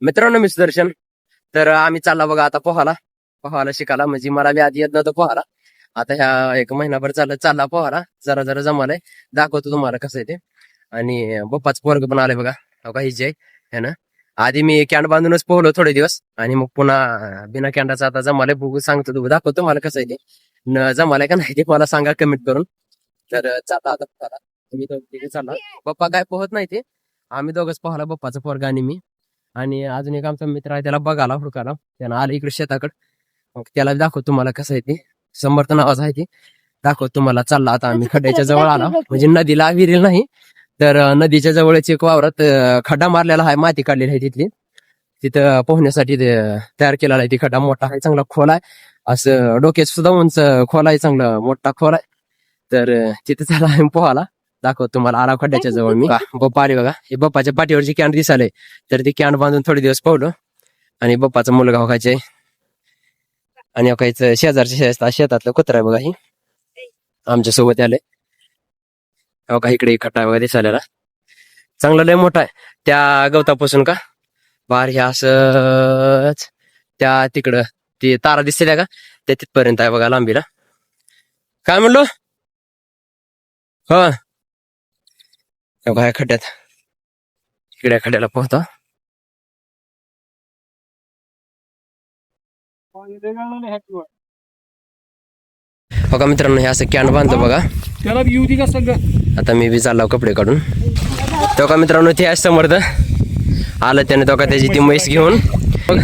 मित्रांनो मी सुदर्शन. तर आम्ही चालला बघा आता पोहायला शिकायला. म्हणजे मला बी आधी येत नव्हतं पोहायला. आता ह्या 1 महिनाभर चालला पोहायला. जरा जरा जमालाय. दाखवतो तुम्हाला कसं आहे ते. आणि बप्पाच पोरग पण आलंय बघा. हो का हिजे है ना. आधी मी कॅन्ड बांधूनच पोहलो थोडे दिवस आणि मग पुन्हा बिना कॅन्डाचा आता जमालाय. बघू सांगतो दाखवतो तुम्हाला कसं आहे ते. जमालाय का नाही ते मला सांगा कमेंट करून. तर चालला आता पोहायला. तुम्ही दोघे चालला. पप्पा काय पोहत नाही ते. आम्ही दोघंच पोहायला, बप्पाचा पोरगा आणि मी. आणि अजून एक आमचा मित्र आहे, त्याला बघायला हुडकायला. त्यानं आलं इकडे शेताकडे. मग त्याला दाखवतो तुम्हाला कसं आहे ते. समर्थ नावाचं आहे ते. दाखवतो तुम्हाला. चालला आता आम्ही खड्ड्याच्या जवळ आला. म्हणजे नदीला विहीर नाही, तर नदीच्या जवळच एक वावरात खड्डा मारलेला आहे, माती काढलेली आहे तिथली. तिथं पोहण्यासाठी तयार केलेला आहे. ती खड्डा मोठा आहे, चांगला खोल आहे. असं डोक्यात सुद्धा उंच खोल आहे, चांगला मोठा खोल आहे. तर तिथे चला आम्ही पोहाला. दाखवतो तुम्हाला. आला खड्ड्याच्या जवळ मी. बप्पा आले बघा. हे बप्पाच्या पाठीवरची कॅन दिसाले. तर ती कॅन बांधून थोडे दिवस पोहलो. आणि बप्पाचा मुलगा व्हायचे. आणि व्हायचं शेजारच्या शेतातलं कुत्रा आहे बघा. ही आमच्या सोबत आले. हो का इकडे खड्डा वगैरे दिसायला चांगला लय मोठा आहे. त्या गवतापासून का बाहेर ह्या असंच त्या तिकडं ती तारा दिसते का त्या तिथपर्यंत आहे बघा लांबीला. काय म्हणलो हा काय खड्ड्यात इकडे खड्ड्याला पोहता. हो का मित्रांनो, हे असं कॅन बांधतो बघा. त्याला येऊ दे का सगळं. आता मी बी चाललो कपडे काढून. तो का मित्रांनो ते आज समर्थ आलं त्याने. तो का त्याची ती म्हैस घेऊन बघ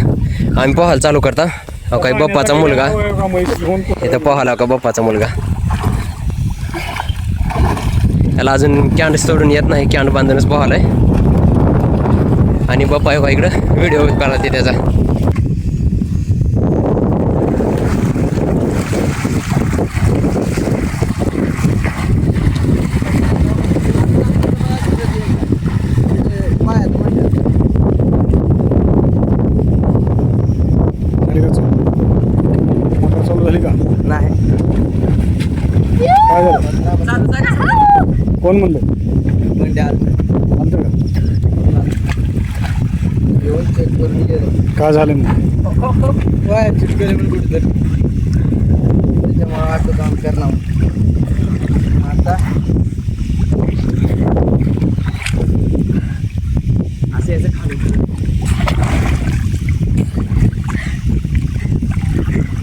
आम्ही पोहायला चालू करता. हो काय बप्पाचा मुलगा इथं पोहायला का बप्पाचा मुलगा. त्याला अजून कॅन्ड सोडून येत नाही, कॅन्ड बांधूनच पोहालाय. आणि बप्पा हो का इकडं व्हिडिओ काढते त्याचा. कोण म्हणलं काय झालं त्याच्यामुळे काम करणार आता असं याचं खाली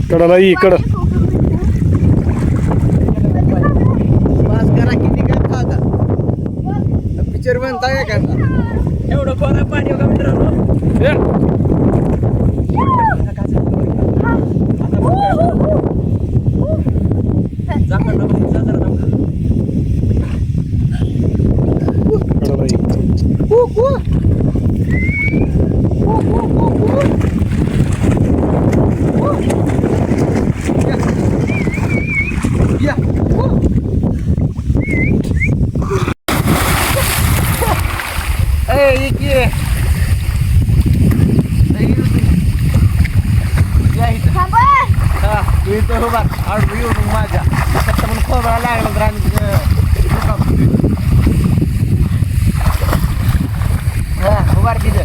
कडला इकडं पिक्चर बनता का एवढं खोला पाणी हो का मित्रांनो. माझ्या पण खोबरा लागला तर आम्ही उभार तिथं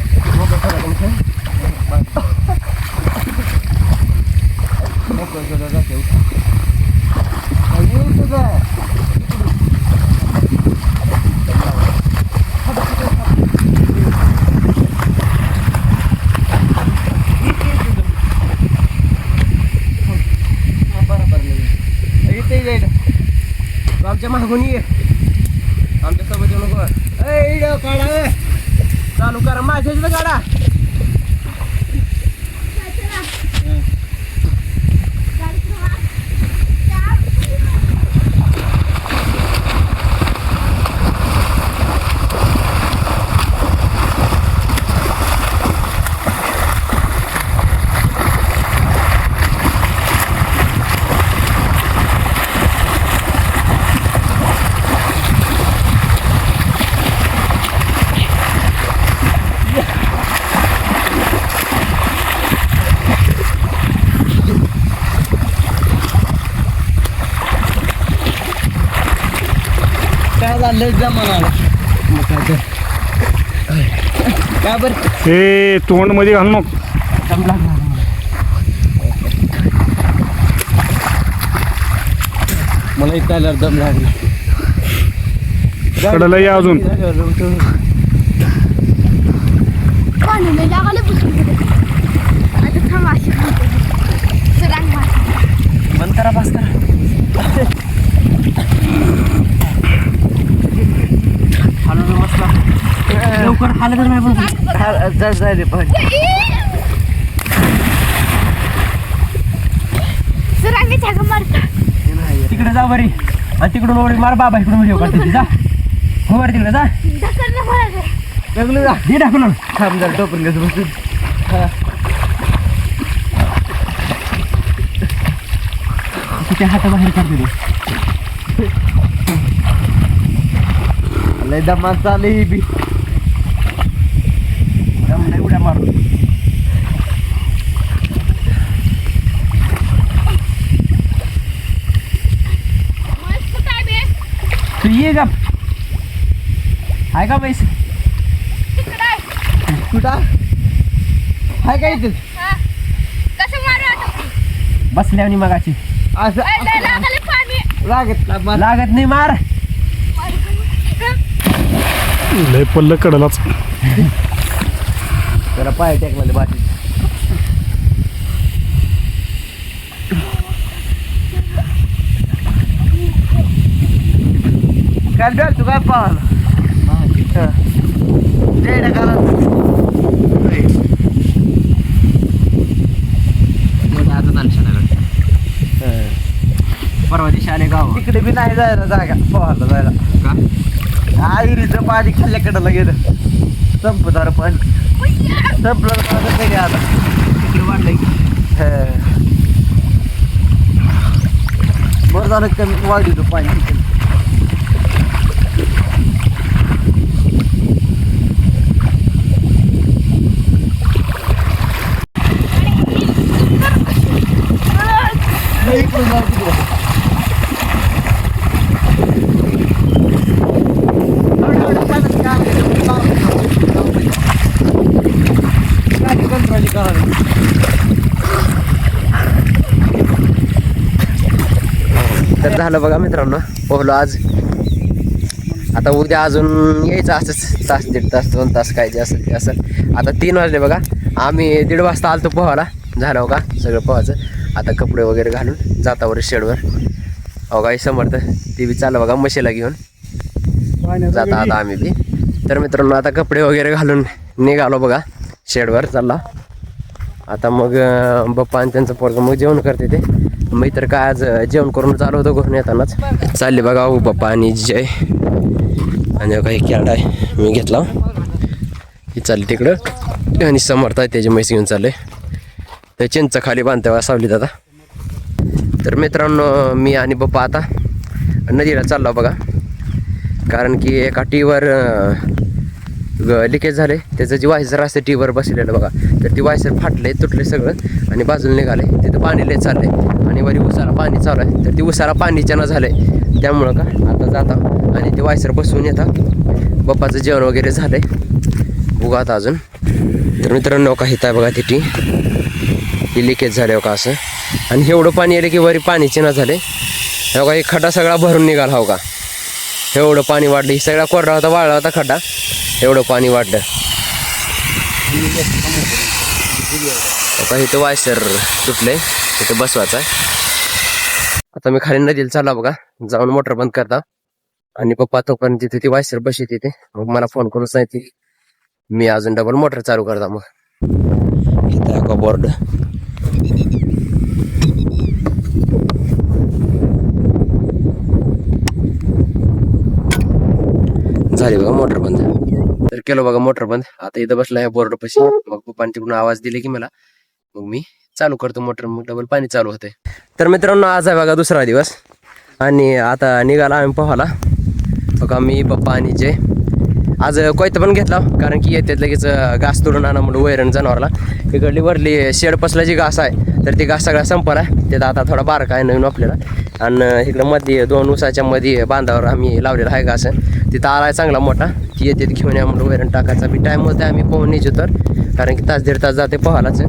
आमच्या मागून ये. आमच्या सोबत येऊ नको. काढा चालू करा माझ्या इथं काढा. लय जमा का बरं हे तोंड मध्ये घालू नको. दम लागला मला. मला इथं आल्यावर दम लागला. कडाला या अजून. पाणी नाही लागलं पुसून गेलं. आता थांब अशी सरांग बंद करा पास करा. हलवलं मस्त लवकर हालत नाही पण झाले पण सरांगी छाका मारता तिकडे जा बरी आणि तिकडून ओळी मार बाबा इकडून व्हिडिओ काढतो जा हो बरं तिकडे जा ढकललं मला ते. लागलं जा हे टाकून थांब जरा टोपण कसं बसून तिथे हात बाहेर काढतो लय दमात चालू ही बी दम नाही उड्या मारू मस्त काय बे तू ये का हाय का पैसे तिकडं आहे. कुठं हाय काय इथं हा. कसं मारू आता बसल्यावर मगाची असं ए, लय लागलं पाणी लागत लागत नाही मार लय पल्ल कडलाच. जरा पाय टेकला बाकी काय बघ तू काय पाहायला जय ढकाला परवा दिवशी आले गाव तिकडे बी नाही जायला जागा पोहायला जायला का आईरीचं पाणी खाल्ल्याकडं गेलं संपदार पण संपलं माझं काही आता तिकडे वाढलंय बरं झालं कमी वाढीचं पाणी तिकडे तर झालं बघा मित्रांनो पोहलो आज आता उद्या अजून यायचं असंच तास 1.5 तास 2 तास काय जे असेल ते असेल आता 3 वाजले बघा आम्ही 1:30 वाजता आलतो पोहायला झालं बघा सगळं पोहायचं आता कपडे वगैरे घालून जातावर शेडवर अवघा समर्थ ते बी चाललं बघा म्हशीला घेऊन जाता आता आम्ही बी तर मित्रांनो आता कपडे वगैरे घालून निघालो बघा शेडवर चालला आता मग बाप्पा आणि त्यांचं पोरगं मग जेवण करते ते मी तर काय आज जेवण करून चालू होतो घरून येतानाच चालले बघा हो बाप्पा आणि जय आणि काही कॅड आहे मी घेतला ही चालली तिकडं आणि समर्थ आहे त्याची म्हैस घेऊन चालले तर चिंच खाली बांधते सावलीत आता तर मित्रांनो मी आणि बाप्पा आता नदीला चाललो बघा कारण की एका टीवर लिकेज झाले त्याचं जे वायसर असते टीवर बसलेलं बघा तर ती वायसर फाटले तुटले सगळं आणि बाजूला निघाले तिथं पाणी लय चालले आणि वरी उसाला पाणी चालू आहे तर ती उसाला पाणीच्या न झाले त्यामुळं का आता जाता आणि ते वायसर बसवून येता बाप्पाचं जेवण वगैरे झालंय बघा आता अजून तर मित्रांनो का हिता बघा ती लिकेज झाले हो का असं आणि एवढं पाणी आलं की वरी पाणीचे न झाले हो का हे खड्डा सगळा भरून निघाला हो का एवढं पाणी वाढलं ही सगळा कोरडा होता वाळला होता खड्डा एवढं पाणी वाढलं आता इथं वायसर सुटले इथं बसवायचं आहे आता मी खाली नदीला चालला बघा जाऊन मोटर बंद करता आणि पप्पा तोपर्यंत तिथे ती वायसर बशी तिथे मग मला फोन करून सांगितली मी अजून डबल मोटर चालू करता मग इथं का बोर्ड झाली बघा मोटर बंद तर केलं बघा मोटर बंद आता इथं बसला या बोर्ड पशी मग पप्पाने तिकडून आवाज दिले की मला मग मी चालू करतो मोटर मग डबल पाणी चालू होते तर मित्रांनो आज आहे बघा दुसरा दिवस आणि आता निघाला आम्ही पोहायला बघा मी पप्पा आणि जय आज कोयता पण घेतला कारण की येते लगेच घास तोडून आणा म्हणून वैरण जनावरला इकडली वरली शेड पसला जी घास आहे तर ती घास सगळा संपला आहे त्यात आता थोडा बारका आहे नवीन आपल्याला आणि इकडं मध्ये 2 उसाच्या मध्ये बांधावर आम्ही लावलेला आहे घास तिथं आलाय चांगला मोठा, ती येते घेऊन या म्हणून वैरण टाकायचा बी टाईम होते. आम्ही पोहून न्यायचो तर, कारण की तास 1.5 तास जाते पोहालाच,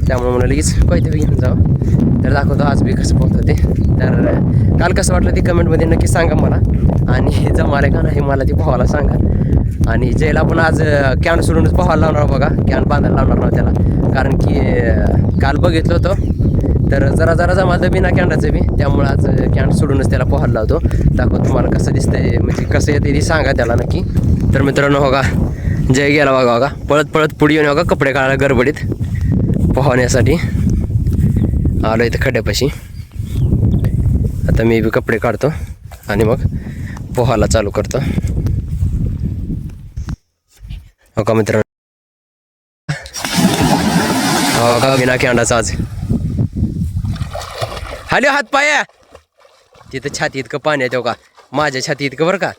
त्यामुळे म्हणून लगेच काहीतरी घेऊन जावं. तर दाखवतो आज बी कसं पोहतं ते. तर काल कसं वाटलं ते कमेंटमध्ये नक्की सांगा मला, आणि जमाले का नाही मला ते पोहायला सांगा. आणि जयला पण आज कॅन सोडूनच पोहायला लावणार बघा, कॅन बांधायला लावणार नव्हतं त्याला, कारण की काल बघितलं होतं तर जरा जमालं बी ना कॅन्डाचं बी, त्यामुळे आज कॅन सोडूनच त्याला पोहायला लावतो. दाखवतो तुम्हाला कसं दिसतंय, म्हणजे कसं येते ते सांगा त्याला नक्की. तर मित्रांनो हो का, जय गेला बघा पळत पुढे येऊन बघा कपडे काढायला गडबडीत पोहण्यासाठी आलो इथं खड्ड्यापाशी. आता मी बी कपडे काढतो आणि मग पोहायला चालू करतो. हो का मित्रांनो, हो का बिना कॅन्डाचा आज हॅलो हात पाया तिथं छाती इतकं पाणी आहे, का माझ्या छाती इतकं बरं का.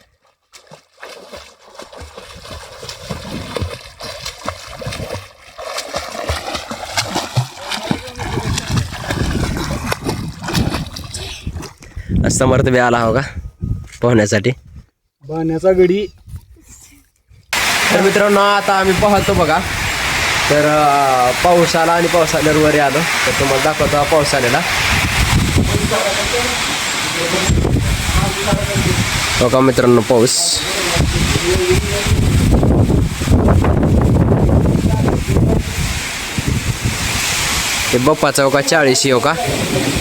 समर्थ बी आला हो का पोहण्यासाठी. पाण्याचा गडी. तर मित्रांनो आता आम्ही पोहतो बघा. तर पाऊस आला आणि पाऊस आल्यावर वर आलो, तर तुम्हाला दाखवतो पाऊस आलेला. बघा मित्रांनो पाऊस. ते बप्पाचा हो का 40 हो का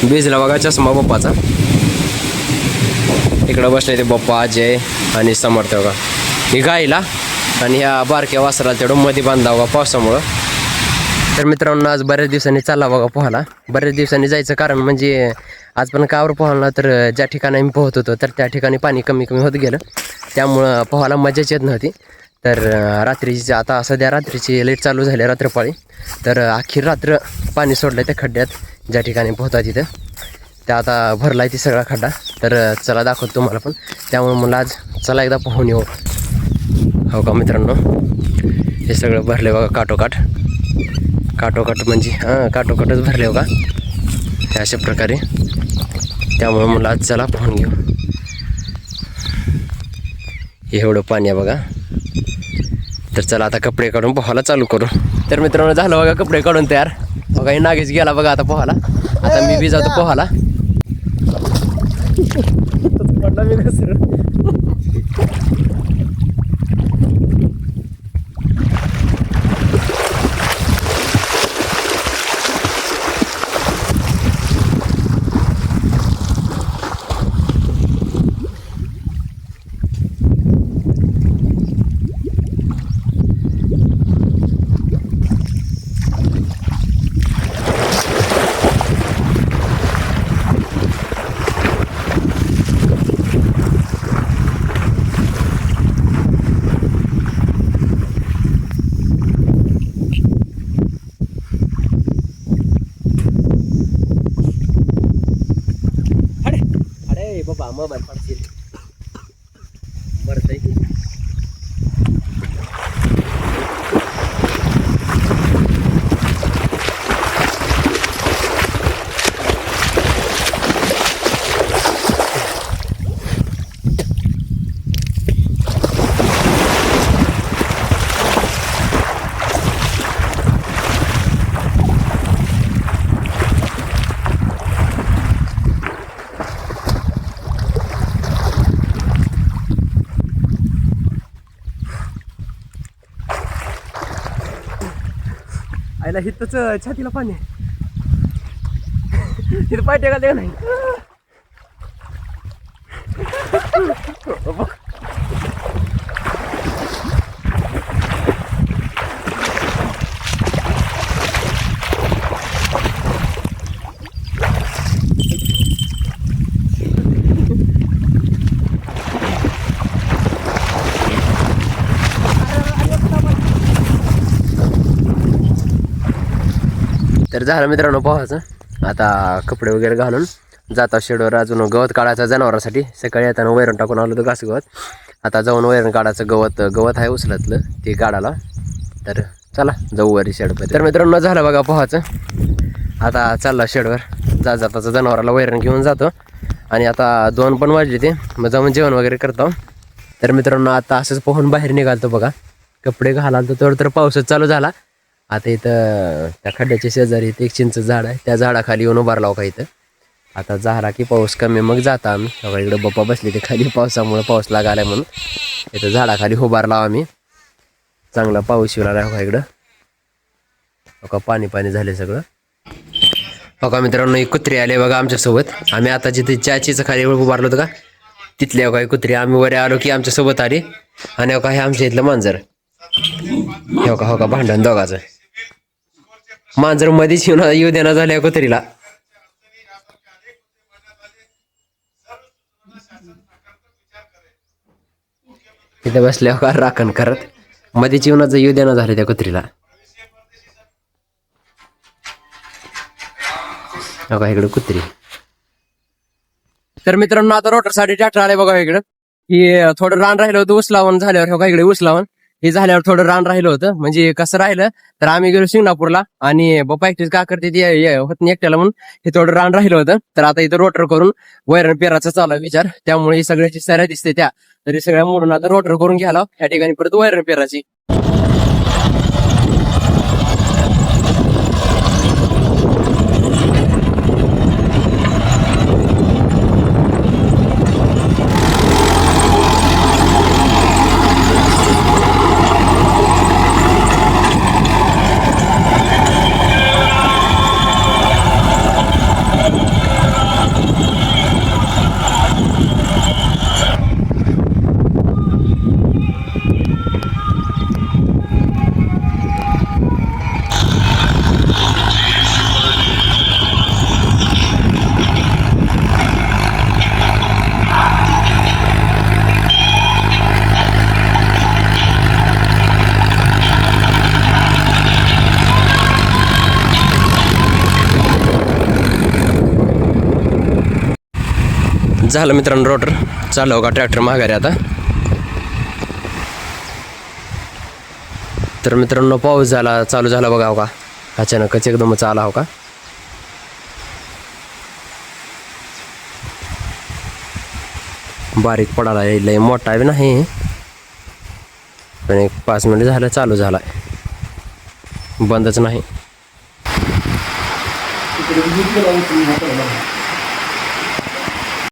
भिजला बघा चष्मा बप्पाचा. इकडं बसले ते बप्पा अजय आणि समर्थ हो का. ही गाईला आणि ह्या बारक्या वासराला तेवढं मध्ये बांधा बघा पावसामुळं. तर मित्रांनो आज बऱ्याच दिवसांनी चालला बघा पोहायला. बऱ्याच दिवसांनी जायचं कारण म्हणजे आज पण कावर पोहायला, तर ज्या ठिकाणी आम्ही पोहत होतो तर त्या ठिकाणी पाणी कमी होत गेलं, त्यामुळं पोहायला मजाच येत नव्हती. तर रात्रीची आता सध्या रात्रीची लेट चालू झाली रात्रपाळी, तर अखेर रात्र पाणी सोडलं त्या खड्ड्यात ज्या ठिकाणी पोहता तिथं. त्या आता भरला आहे ती सगळा खड्डा. तर चला दाखवतो तुम्हाला पण, त्यामुळे मला आज चला एकदा पोहून येऊ. हो का मित्रांनो, हे सगळं भरले बघा काठोकाठ म्हणजे काठोकाठच भरले बघा अशा प्रकारे. त्यामुळे मला आज चला पोहून घेऊ. एवढं पाणी आहे बघा. तर चला आता कपडे काढून पोहायला चालू करू. तर मित्रांनो झालं बघा कपडे काढून तयार. बघा हे नागेश गेला बघा आता पोहायला. आता मी बी जातो पोहायला. बाबा मोबाईल पडतील बरं. आईला हितच छातीला पाणी आहे. तिथं पाय टेका नाही. तर झालं मित्रांनो पोहायचं. आता कपडे वगैरे घालून जाता शेडवर. अजून गवत काढायचं जनावरांसाठी. सकाळी येताना वैरण टाकून आलो तर घास गवत. आता जाऊन वैरण काढायचं. गवत आहे उचलातलं ते काढायला. तर चला जाऊ वरी शेडवर. तर मित्रांनो झालं बघा पोहायचं. आता चालला शेडवर. जाताचं जनावराला वैरण घेऊन जातो. आणि आता 2 पण वाजले ते, मग जाऊन जेवण वगैरे करतो. तर मित्रांनो आता असंच पोहून बाहेर निघालतो बघा. कपडे घालाल तर पाऊसच चालू झाला. आता इथं त्या खड्ड्याच्या शेजारी इथं एक चिंच झाड आहे, त्या झाडाखाली येऊन उभारलाव का इथं. आता झाला की पाऊस कमी मग जाता आम्ही. बघा इकडं बाप्पा बसले ते खाली पावसामुळे, पाऊस लागायला म्हणून इथं झाडाखाली उभारलाव आम्ही. चांगला पाऊस येऊ लागला बघा इकडं. बघा पाणी पाणी झाले सगळं. बघा मित्रांनो एक कुत्री आले बघा आमच्यासोबत. आम्ही आता जिथे चाचीचं खाली उभारलो होतो का तिथल्या काही कुत्री आम्ही वर आलो की आमच्यासोबत आली. आणि हो का हे आमच्या इथलं मांजर. हो का भांडण दोघाचं. मांजर मध्येच येऊ देणार झाल्या कुत्रीला. तिथे बसल्या का राखण करत मध्येच येऊ देणार झाले त्या कुत्रीला. हो का इकडे कुत्री. तर मित्रांनो आता रोटरसाठी ट्रॅक्टर आले बघा इकडं. ही थोडं रान राहिलं होतं उचलावून झाल्यावर. हो का इकडे उचलावून हे झाल्यावर थोडं रान राहिलं होतं. म्हणजे कसं राहिलं तर आम्ही गेलो सिंगणापूरला आणि बाप्पा एकटीच का करते ते होत नाही एकट्याला म्हणून हे थोडं रान राहिलं होतं. तर आता इथं रोटर करून वैरण पेराचा चालू आहे विचार. त्यामुळे सगळ्याची सऱ्या दिसते त्या तरी सगळ्या मोडून आता रोटर करून घ्यायला ह्या ठिकाणी परत वैरण पेराची. झालं मित्रांनो रोटर चालू का ट्रॅक्टर माघारी आता. तर मित्रांनो पाऊस चालू झाला बघा. हो का अचानकच एकदमच आला. हो का बारीक पडाला लय मोठा बी नाही पण एक 5 मिनिट झालं चालू झाला बंदच नाही.